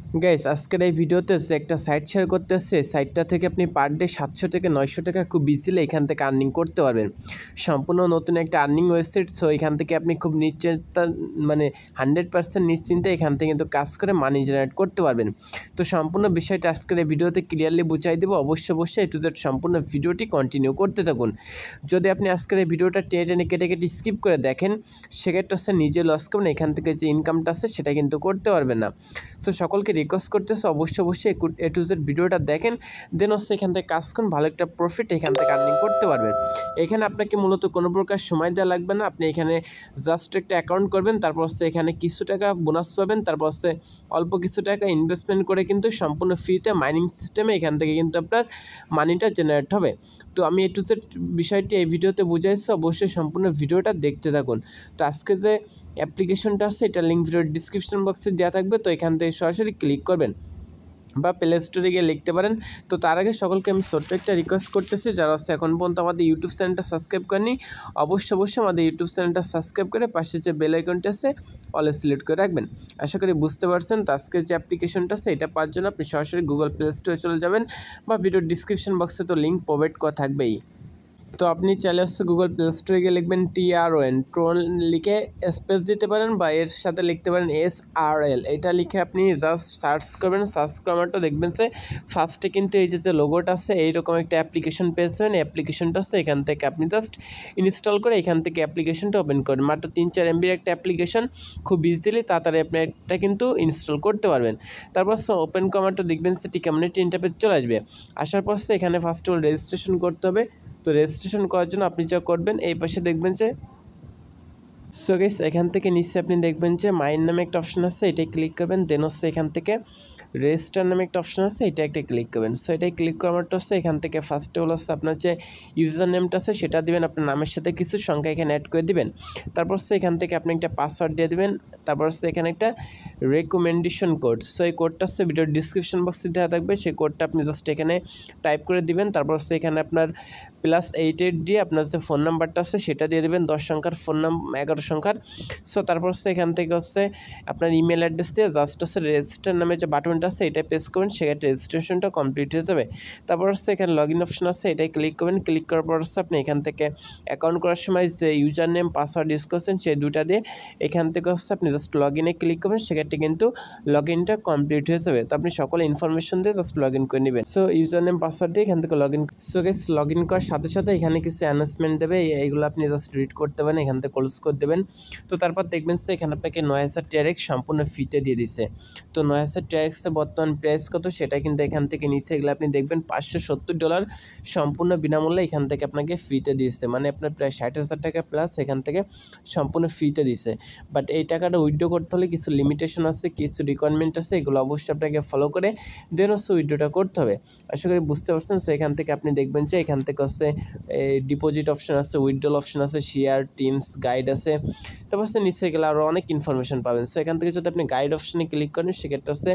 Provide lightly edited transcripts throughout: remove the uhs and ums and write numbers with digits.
Guys আজকের এই ভিডিওতে যে একটা সাইট শেয়ার করতে আসছে, সাইটটা থেকে আপনি পার ডে 700 থেকে 900 টাকা খুব ইজিলি এখান থেকে আর্নিং করতে পারবেন। সম্পূর্ণ নতুন একটা আর্নিং ওয়েবসাইট। সো এখান থেকে আপনি খুব নিশ্চিন্তা 100% নিশ্চিন্তে এখান থেকে কিন্তু কাজ করে মানি জেনারেট করতে পারবেন। তো সম্পূর্ণ বিষয়টা আজকের এই ভিডিওতে ক্লিয়ারলি বুঝাই দেবো। অবশ্যই টু জেড সম্পূর্ণ ভিডিওটি কন্টিনিউ করতে থাকুন। যদি আপনি আজকের এই ভিডিওটা টেনে কেটে স্কিপ করে দেখেন, সেক্ষেত্রে হচ্ছে নিজে লস করবেন, এখান থেকে যে ইনকামটা আছে সেটা কিন্তু করতে পারবেন না। সো সকলকে রিকোয়েস্ট করতেছে অবশ্যই এ টু জেড ভিডিওটা দেখেন, দেন হচ্ছে এখান থেকে কাজ করুন, ভালো একটা প্রফিট এখান থেকে আর্নিং করতে পারবেন। এখানে আপনাকে মূলত কোনো প্রকার সময় দেওয়া লাগবে না। আপনি এখানে জাস্ট একটা অ্যাকাউন্ট করবেন, তারপর হচ্ছে এখানে কিছু টাকা বোনাস পাবেন, তারপর হচ্ছে অল্প কিছু টাকা ইনভেস্টমেন্ট করে কিন্তু সম্পূর্ণ ফ্রিতে মাইনিং সিস্টেমে এখান থেকে কিন্তু আপনার মানিটা জেনারেট হবে। তো আমি এ টু জেড বিষয়টি এই ভিডিওতে বুঝাইছি, অবশ্যই সম্পূর্ণ ভিডিওটা দেখতে থাকুন। তো আজকে যে অ্যাপ্লিকেশনটা আছে এটা লিঙ্ক ভিডিওর ডিসক্রিপশন বক্সে দেওয়া থাকবে। তো এখান থেকে সরাসরি ক্লিক করবেন বা প্লে স্টোরে গিয়ে লিখতে পারেন। তো তার আগে সকলকে আমি ছোট্ট একটা রিকোয়েস্ট করতেছি, যারা হচ্ছে এখন পর্যন্ত আমাদের ইউটিউব চ্যানেলটা সাবস্ক্রাইব করেনি, অবশ্যই আমাদের ইউটিউব চ্যানেলটা সাবস্ক্রাইব করে পাশে যে বেল আইকনটা আছে অলে সিলেক্ট করে রাখবেন। আশা করি বুঝতে পারছেন। তো আজকের যে অ্যাপ্লিকেশনটা আছে এটা পাওয়ার জন্য আপনি সরাসরি গুগল প্লে স্টোরে চলে যাবেন বা ভিডিওর ডিসক্রিপশন বক্সে তো লিঙ্ক প্রোভাইড করা থাকবেই। তো আপনি চাইলে হচ্ছে গুগল প্লে স্টোরে গিয়ে লিখবেন TRON, ট্রোন লিখে স্পেস দিতে পারেন বা এর সাথে লিখতে পারেন SRL। এটা লিখে আপনি জাস্ট সার্চ করবেন। সার্চ করাটা দেখবেন যে ফার্স্টে কিন্তু এই যে লোগোটা আছে এইরকম একটা অ্যাপ্লিকেশন পেয়ে যাবেন। অ্যাপ্লিকেশনটা আছে এখান থেকে আপনি জাস্ট ইনস্টল করে এখান থেকে অ্যাপ্লিকেশনটা ওপেন করেন। মাত্র 3-4 MBর একটা অ্যাপ্লিকেশন, খুব ইজিলি তাড়াতাড়ি আপনি এটা কিন্তু ইনস্টল করতে পারবেন। তারপর ওপেন কমান্ডটা দেখবেন সেটি কমিউনিটি ইন্টারফেস চলে আসবে। আসার পর এখানে ফার্স্ট অফ অল রেজিস্ট্রেশন করতে হবে। তো রেজিস্ট্রেশন করার জন্য আপনি যা করবেন, এই পাশে দেখবেন যে সো গাইস এখান থেকে নিচে আপনি দেখবেন যে মাইন নামে একটা অপশন আছে, এটাই ক্লিক করবেন। দেন হচ্ছে এখান থেকে রেজিস্টার নামে একটা অপশন আছে, এটা একটা ক্লিক করবেন। সো এটাই ক্লিক করাটা হচ্ছে এখান থেকে ফার্স্টে হলো হচ্ছে আপনার যে ইউজার নেমটা আছে সেটা দিবেন, আপনার নামের সাথে কিছু সংখ্যা এখানে অ্যাড করে দিবেন। তারপর হচ্ছে এখান থেকে আপনি একটা পাসওয়ার্ড দিয়ে দিবেন। তারপর হচ্ছে এখানে একটা রেকমেন্ডেশন কোড। সো এই কোডটা হচ্ছে ভিডিওর ডিসক্রিপশন বক্সে দেওয়া থাকবে, সেই কোডটা আপনি জাস্ট এখানে টাইপ করে দিবেন। তারপর হচ্ছে এখানে আপনার +88 দিয়ে আপনার যে ফোন নাম্বারটা আছে সেটা দিয়ে দেবেন, 10 সংখ্যার ফোন নাম্বার 11 সংখ্যার। সো তারপর হচ্ছে এখান থেকে হচ্ছে আপনার ইমেল অ্যাড্রেস দিয়ে জাস্ট হচ্ছে রেজিস্টার নামে যে বাটনটা আছে এটা প্রেস করবেন, সেক্ষেত্রে রেজিস্ট্রেশনটা কমপ্লিট হয়ে যাবে। তারপর হচ্ছে এখানে লগ ইন অপশন আছে, এটাই ক্লিক করবেন। ক্লিক করার পর হচ্ছে আপনি এখান থেকে অ্যাকাউন্ট করার সময় যে ইউজার নেম পাসওয়ার্ড ইউজ করছেন সেই দুটা দিয়ে এখান থেকে হচ্ছে আপনি জাস্ট লগ ইনে ক্লিক করবেন, সেক্ষেত্রে কিন্তু লগ ইনটা কমপ্লিট হয়ে যাবে। তো আপনি সকল ইনফরমেশন দিয়ে জাস্ট লগ ইন করে নেবেন। সো ইউজার নেম পাসওয়ার্ড দিয়ে এখান থেকে log in. So guys log in করার সাথে এখানে কিছু অ্যানাউন্সমেন্ট দেবে, এইগুলো আপনি জাস্ট রিড করতে পারেন, এখান থেকে ক্লোজ করে দেবেন। তো তারপর দেখবেন যে এখানে আপনাকে 9000 TRX সম্পূর্ণ ফ্রিতে দিয়ে দিচ্ছে। তো 9000 TRX বর্তমান প্রাইস কত সেটা কিন্তু এখান থেকে নিচে এগুলো আপনি দেখবেন $570 সম্পূর্ণ বিনামূল্যে এখান থেকে আপনাকে ফ্রিতে দিচ্ছে। মানে আপনার প্রায় 60,000 টাকা প্লাস এখান থেকে সম্পূর্ণ ফ্রিতে দিচ্ছে। বাট এই টাকাটা উইথড্র করতে হলে কিছু লিমিটেশন আছে, কিছু রিকোয়ারমেন্ট আছে, এগুলো অবশ্যই আপনাকে ফলো করে দেন হচ্ছে উইথড্রটা করতে হবে। আশা করি বুঝতে পারছেন। সো এখান থেকে আপনি দেখবেন যে এখান থেকে হচ্ছে ডিপোজিট অপশন আছে, উইথড্রল অপশন আছে, শেয়ার টিমস গাইড আছে। তারপর হচ্ছে নিচে গেলে আরও অনেক ইনফরমেশন পাবেন। সো এখান থেকে যদি আপনি গাইড অপশনে ক্লিক করেন, সেক্ষেত্রে হচ্ছে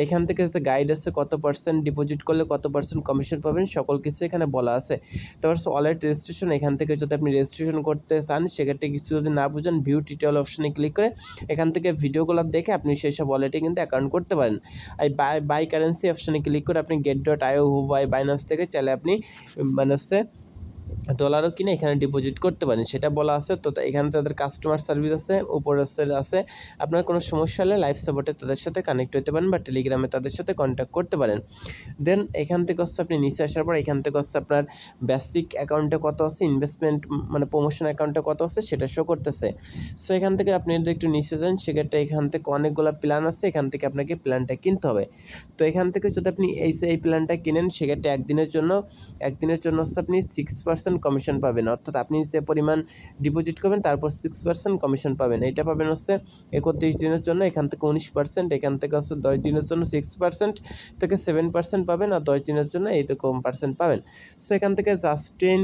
এখান থেকে হচ্ছে গাইড আছে, কত % ডিপোজিট করলে কত % কমিশন পাবেন সকল কিছু এখানে বলা আছে। তারপর হচ্ছে ওয়ালেট রেজিস্ট্রেশন, এখান থেকে যদি আপনি রেজিস্ট্রেশন করতে চান সেক্ষেত্রে কিছু যদি না বুঝেন ভিউ টিউটোরিয়াল অপশনে ক্লিক করে এখান থেকে ভিডিওগুলো দেখে আপনি সেই সব ওয়ালেটে কিন্তু অ্যাকাউন্ট করতে পারেন। আর বাই কারেন্সি অপশনে ক্লিক করে আপনি get.io হুবাই বাইন্যান্স থেকে চাইলে আপনি মানে হচ্ছে ডলারও কিনে এখানে ডিপোজিট করতে পারেন, সেটা বলা আছে। তো এখানে তাদের কাস্টমার সার্ভিস আছে, উপরে আছে আপনার কোনো সমস্যা হলে লাইভ সাপোর্টে তাদের সাথে কানেক্ট হতে পারেন বা টেলিগ্রামে তাদের সাথে কন্ট্যাক্ট করতে পারেন। দেন এখান থেকে হচ্ছে আপনি নিচে আসার পর এখান থেকে হচ্ছে আপনার বেসিক অ্যাকাউন্টে কত আছে, ইনভেস্টমেন্ট মানে প্রমোশন অ্যাকাউন্টে কত আছে সেটা শো করতেছে। সো এখান থেকে আপনি যদি একটু নিচে যান সেক্ষেত্রে এখান থেকে অনেকগুলো প্ল্যান আছে, এখান থেকে আপনাকে প্ল্যানটা কিনতে হবে। তো এখান থেকে যদি আপনি এই প্ল্যানটা কিনেন সেক্ষেত্রে একদিনের জন্য হচ্ছে আপনি 6% কমিশন পাবেন। অর্থাৎ আপনি যে পরিমাণ ডিপোজিট করবেন তারপর 6% কমিশন পাবেন। এটা পাবেন হচ্ছে 31 দিনের জন্য, এখান থেকে 19%, এখান থেকে হচ্ছে 10 দিনের জন্য 6% থেকে 7% পাবেন, আর 10 দিনের জন্য এইরকম % পাবেন। সো এখান থেকে জাস্টিন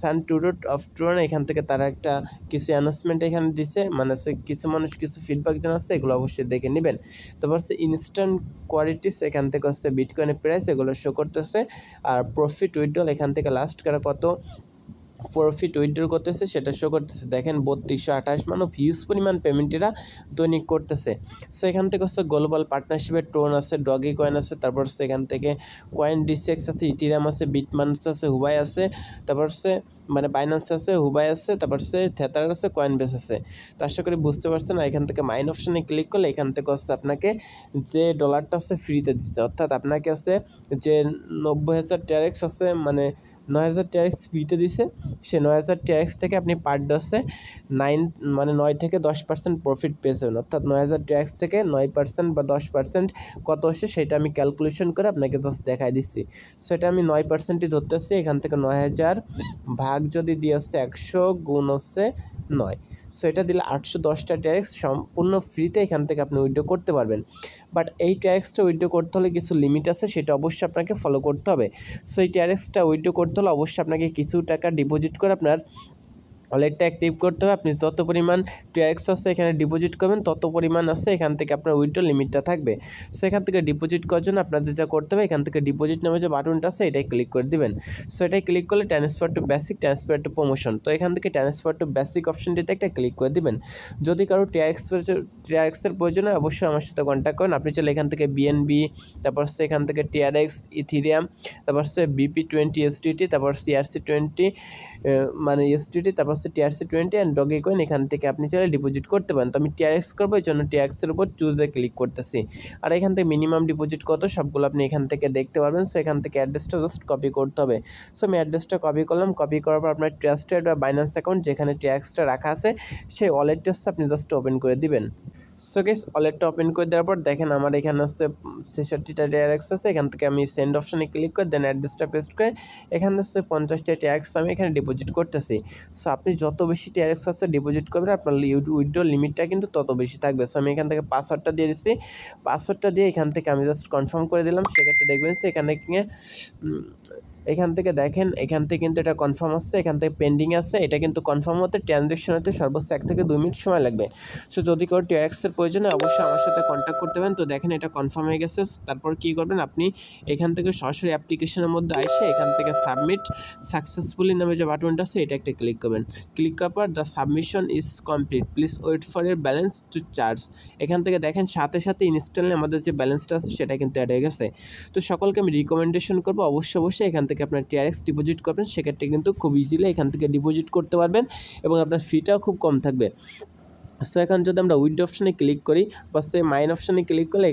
সানটুরোট অফ ট্রোন এখান থেকে তারা একটা কিছু অ্যানাউন্সমেন্ট এখানে দিচ্ছে, মানে কিছু মানুষ কিছু ফিডব্যাক জানাচ্ছে, এগুলো অবশ্যই দেখে নেবেন। তারপর হচ্ছে ইনস্ট্যান্ট কোয়ালিটিস, এখান থেকে হচ্ছে বিটকয়েনের প্রাইস এগুলো শো করতেছে। আর প্রফিট উইথড্রল এখান থেকে লাস্ট করে কত প্রফিট উইথড্র করতেছে সেটা শো করতেছে। দেখেন 3228 মানব হিউজ পরিমাণ পেমেন্ট এরা দৈনিক করতেছে। সো এখান থেকে হচ্ছে গ্লোবাল পার্টনারশিপের টোন আছে, ডগি কয়েন আছে, তারপর সেখান থেকে কয়েন ডিসেক্স আছে, ইথিরিয়াম আছে, বিটমান্স আছে, হুবাই আছে, তারপর হচ্ছে মানে বাইন্যান্স আছে, হুবাই আছে, তারপর হচ্ছে থেথার আছে, কয়েনবেস আছে। তো আশা করি বুঝতে পারছেন। আর এখান থেকে মাইন অপশানে ক্লিক করলে এখান থেকে হচ্ছে আপনাকে যে ডলারটা হচ্ছে ফ্রিতে দিচ্ছে, অর্থাৎ আপনাকে হচ্ছে যে 90,000 TRX আছে মানে 9,000 TRX ফ্রিতে দিছে, সে 9,000 TRX থেকে আপনি পার ডে হচ্ছে 9 থেকে 10% প্রফিট পেয়েছেন। অর্থাৎ 9,000 TRX থেকে 9% বা 10% কত আসে সেটা আমি ক্যালকুলেশন করে আপনাকে জাস্ট দেখাই দিচ্ছি। সেটা আমি 9%ই ধরতেছি। এখান থেকে 9,000 ভাগ যদি দিয়ে হচ্ছে 100 গুণ হচ্ছে 9, সো এটা দিলে 810টা ট্যাক্স সম্পূর্ণ ফ্রিতে এখান থেকে আপনি উইথড্র করতে পারবেন। বাট এই ট্যাক্সটা উইথড্র করতে হলে কিছু লিমিট আছে, সেটা অবশ্যই আপনাকে ফলো করতে হবে। সো এই ট্যাক্সটা উইথড্র করতে হলে অবশ্যই আপনাকে কিছু টাকা ডিপোজিট করে আপনার ওয়ালেটটা অ্যাক্টিভ করতে হবে। আপনি যত পরিমাণ ট্যাক্স আছে এখানে ডিপোজিট করবেন তত পরিমাণ আছে এখান থেকে আপনার উইথড্র লিমিটটা থাকবে। সেখান থেকে ডিপোজিট করার জন্য আপনাদের যা করতে হবে, এখান থেকে ডিপোজিট নামে যে বাটনটা আছে এটাই ক্লিক করে দিবেন। সো এটাই ক্লিক করলে transfer to basic, transfer to promotion, তো এখান থেকে ট্রান্সফার টু বেসিক অপশনটিতে একটা ক্লিক করে দিবেন। যদি কারো ট্যাক্সের প্রয়োজন হয় অবশ্যই আমার সাথে কন্ট্যাক্ট করেন। আপনি চাইলে এখান থেকে বিএনবি, তারপর সেখান থেকে TRX, ইথিরিয়াম, তারপর সে BP20 USDT, তারপর CRC20 মানে USDT, তারপর হচ্ছে TRC20 অ্যান্ড ডগি কয়েন এখান থেকে আপনি চাইলে ডিপোজিট করতে পারেন। তো আমি TRX করবো, এই জন্য TRXের উপর চুজে ক্লিক করতেছি। আর এখান থেকে মিনিমাম ডিপোজিট কত সবগুলো আপনি এখান থেকে দেখতে পারবেন। সো এখান থেকে অ্যাড্রেসটা জাস্ট কপি করতে হবে। সো আমি অ্যাড্রেসটা কপি করলাম। কপি করার পর আপনার ট্রাস্টেড বা বাইন্যান্স অ্যাকাউন্ট যেখানে TRXটা রাখা আছে সেই ওয়ালেটটা হচ্ছে আপনি জাস্ট ওপেন করে দিবেন। সো গাইস ওয়ালেটটা ওপেন করে দেওয়ার পর দেখেন আমার এখানে হচ্ছে 66টা TRX আছে। এখান থেকে আমি সেন্ড অপশানে ক্লিক করে দেন অ্যাড্রেসটা পেস্ট করে এখানে হচ্ছে 50টা TRX আমি এখানে ডিপোজিট করতেছি। সো আপনি যত বেশি TRX আছে ডিপোজিট করবেন আপনার উইথড্র লিমিটটা কিন্তু তত বেশি থাকবে। সো আমি এখান থেকে পাসওয়ার্ডটা দিয়ে দিচ্ছি। পাসওয়ার্ডটা দিয়ে এখান থেকে আমি জাস্ট কনফার্ম করে দিলাম। সেক্ষেত্রে দেখবেন এখান থেকে দেখেন এখান থেকে কিন্তু এটা কনফার্ম আসছে, এখান থেকে পেন্ডিং আছে। এটা কিন্তু কনফার্ম হতে ট্রানজ্যাকশন হতে সর্বোচ্চ 1 থেকে 2 মিনিট সময় লাগবে। সো যদি কারো TRXের প্রয়োজনে অবশ্যই আমার সাথে কন্ট্যাক্ট করতে পারেন। তো দেখেন এটা কনফার্ম হয়ে গেছে। তারপর কী করবেন, আপনি এখান থেকে সরাসরি অ্যাপ্লিকেশনের মধ্যে এসে এখান থেকে সাবমিট সাকসেসফুলি নামে যে বাটনটা আছে এটা একটা ক্লিক করবেন। ক্লিক করার পর the submission is complete, please wait for your balance to charge. এখান থেকে দেখেন সাথে সাথে ইনস্ট্যান্টলি আমাদের যে ব্যালেন্সটা আছে সেটা কিন্তু অ্যাড হয়ে গেছে। তো সকলকে আমি রিকমেন্ডেশন করবো অবশ্যই এখান থেকে আপনার TRX ডিপোজিট করবেন। সেক্ষেত্রে কিন্তু খুব ইজিলি এখান থেকে ডিপোজিট করতে পারবেন এবং আপনার ফিটাও খুব কম থাকবে। সো এখন যদি আমরা উইথড্র অপশানে ক্লিক করি বা সে মাইন অপশানে ক্লিক করলে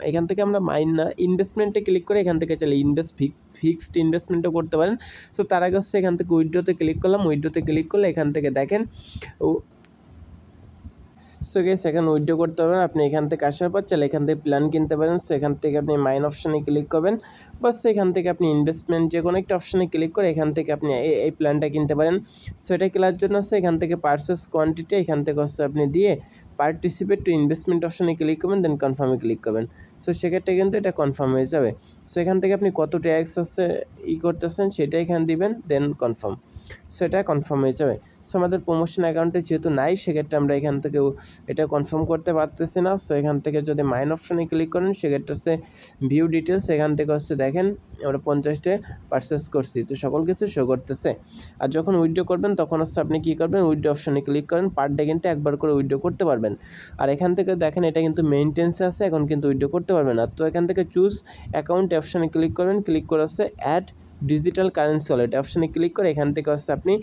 এখান থেকে আমরা মাইন না ইনভেস্টমেন্টে ক্লিক করে এখান থেকে চাইলে ফিক্সড ইনভেস্টমেন্টও করতে পারেন। সো তার আগে হচ্ছে এখান থেকে উইথড্রতে ক্লিক করলাম। উইথড্রতে ক্লিক করলে এখান থেকে দেখেন সো গাইস এখন উইথড্র করতে পারবেন। আপনি এখান থেকে আসার পর চাইলে এখান থেকে প্ল্যান কিনতে পারেন। সো এখান থেকে আপনি মাইন অপশানে ক্লিক করবেন, বাস এখান থেকে আপনি ইনভেস্টমেন্ট যে কোনো একটা অপশানে ক্লিক করে এখান থেকে আপনি এই প্ল্যানটা কিনতে পারেন। সো এটা কেনার জন্য হচ্ছে এখান থেকে পারচেস কোয়ান্টিটি এখান থেকে হচ্ছে আপনি দিয়ে পার্টিসিপেট টু ইনভেস্টমেন্ট অপশানে ক্লিক করবেন, দেন কনফার্মে ক্লিক করবেন। সো সেক্ষেত্রে কিন্তু এটা কনফার্ম হয়ে যাবে। সো এখান থেকে আপনি কত ট্যাক্স হচ্ছে করতেছেন সেটা এখানে দিবেন, দেন কনফার্ম, সেটা কনফার্ম হয়ে যাবে। সো আমাদের প্রমোশন অ্যাকাউন্টে যেহেতু নাই সেক্ষেত্রে আমরা এখান থেকে এটা কনফার্ম করতে পারতেছি না। সো এখান থেকে যদি মাইন অপশানে ক্লিক করেন সেক্ষেত্রে হচ্ছে ভিউ ডিটেলস, এখান থেকে হচ্ছে দেখেন আমরা 50টা পারচেস করছি, তো সকল কিছু শো করতেছে। আর যখন উইথড্র করবেন তখন হচ্ছে আপনি কী করবেন, উইথড্র অপশানে ক্লিক করেন। পার ডে কিন্তু একবার করে উইথড্র করতে পারবেন। আর এখান থেকে দেখেন এটা কিন্তু মেইনটেন্সে আছে, এখন কিন্তু উইথড্র করতে পারবেন না। তো এখান থেকে চুজ অ্যাকাউন্ট অপশানে ক্লিক করবেন। ক্লিক করে হচ্ছে অ্যাড ডিজিটাল কারেন্সি ওয়ালেট অপশানে ক্লিক করে এখান থেকে হচ্ছে আপনি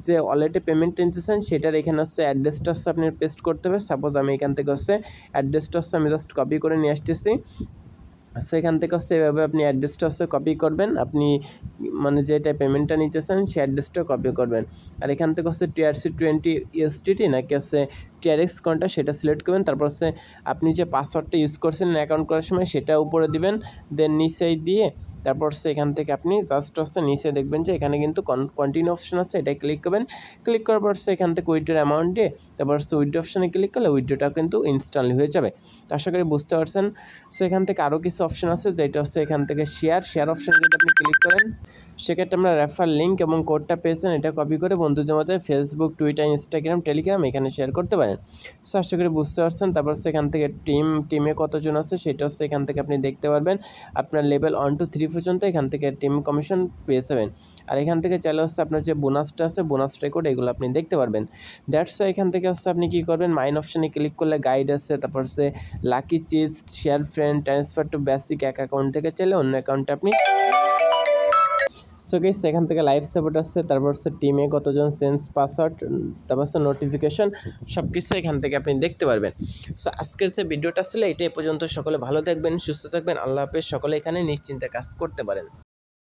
যে ওয়ালেটে পেমেন্ট নিতেছেন সেটার এখানে হচ্ছে অ্যাড্রেসটা হচ্ছে আপনি পেস্ট করতে হবে। সাপোজ আমি এখান থেকে হচ্ছে অ্যাড্রেসটা হচ্ছে আমি জাস্ট কপি করে নিয়ে আসতেছি। সো এখান থেকে হচ্ছে এভাবে আপনি অ্যাড্রেসটা হচ্ছে কপি করবেন, আপনি মানে যেটা পেমেন্টটা নিতেছেন সেই অ্যাড্রেসটা কপি করবেন। আর এখান থেকে হচ্ছে TRC20 USDT নাকি হচ্ছে TRX কোনটা সেটা সিলেক্ট করবেন। তারপর হচ্ছে আপনি যে পাসওয়ার্ডটা ইউজ করছেন অ্যাকাউন্ট করার সময় সেটা উপরে দিবেন, দেন নিচেই দিয়ে তারপর হচ্ছে এখান থেকে আপনি জাস্ট হচ্ছে নিচে দেখবেন যে এখানে কিন্তু কন্টিনিউ অপশন আছে, এটাই ক্লিক করবেন। ক্লিক করার পর হচ্ছে এখান থেকে উইথড্রোর অ্যামাউন্ট দিয়ে তারপর হচ্ছে উইথড্রো অপশানে ক্লিক করলে উইথড্রোটা কিন্তু ইনস্ট্যান্টলি হয়ে যাবে। তো আশা করি বুঝতে পারছেন। সো এখান থেকে আরও কিছু অপশন আছে, যেটা হচ্ছে এখান থেকে শেয়ার অপশানে যদি আপনি ক্লিক করেন, সেক্ষেত্রে আমরা রেফার লিঙ্ক এবং কোডটা পেয়েছেন, এটা কপি করে বন্ধুদের মধ্যে ফেসবুক, টুইটার, ইনস্টাগ্রাম, টেলিগ্রাম এখানে শেয়ার করতে পারেন। সো আশা করি বুঝতে পারছেন। তারপর হচ্ছে এখান থেকে টিমে কতজন আছে সেটা হচ্ছে এখান থেকে আপনি দেখতে পারবেন। আপনার লেভেল 1 to 3 পর্যন্ত এখান থেকে টিম কমিশন পেয়ে যাবেন। আর এখান থেকে চাইলে হচ্ছে আপনার যে বোনাসটা আছে, বোনাস রেকর্ড, এগুলো আপনি দেখতে পারবেন। দ্যাটস এখান থেকে হচ্ছে আপনি কী করবেন, মাইন অপশানে ক্লিক করলে গাইড আছে, তারপর হচ্ছে lucky cheese, share friend, transfer to basic এক অ্যাকাউন্ট থেকে চাইলে অন্য অ্যাকাউন্টে আপনি। সো গাইস এখান থেকে লাইভ সাপোর্ট আসছে, তারপর হচ্ছে টিমে কতজন, চেঞ্জ পাসওয়ার্ড, তারপর হচ্ছে নোটিফিকেশন, সব কিছু এখান থেকে আপনি দেখতে পারবেন। সো আজকের যে ভিডিওটা ছিল এটাই পর্যন্ত। সকলে ভালো থাকবেন, সুস্থ থাকবেন, আল্লাহ হাফেজ। সকলে এখানে নিশ্চিন্তে কাজ করতে পারেন।